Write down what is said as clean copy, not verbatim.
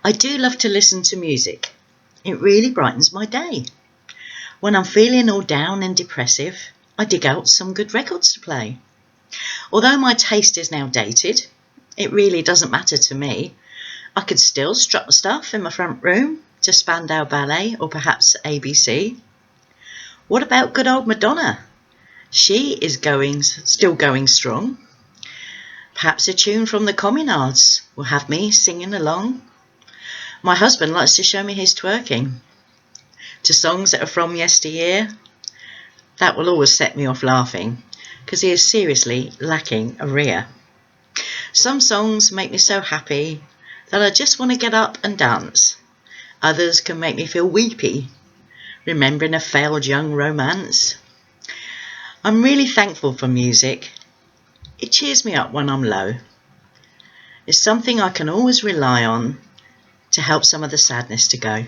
I do love to listen to music. It really brightens my day. When I'm feeling all down and depressive, I dig out some good records to play. Although my taste is now dated, it really doesn't matter to me. I could still strut my stuff in my front room to Spandau Ballet or perhaps ABC. What about good old Madonna? She is still going strong. Perhaps a tune from the Communards will have me singing along. My husband likes to show me his twerking to songs that are from yesteryear. That will always set me off laughing because he is seriously lacking a rear. Some songs make me so happy that I just want to get up and dance. Others can make me feel weepy, remembering a failed young romance. I'm really thankful for music. It cheers me up when I'm low. It's something I can always rely on to help some of the sadness to go.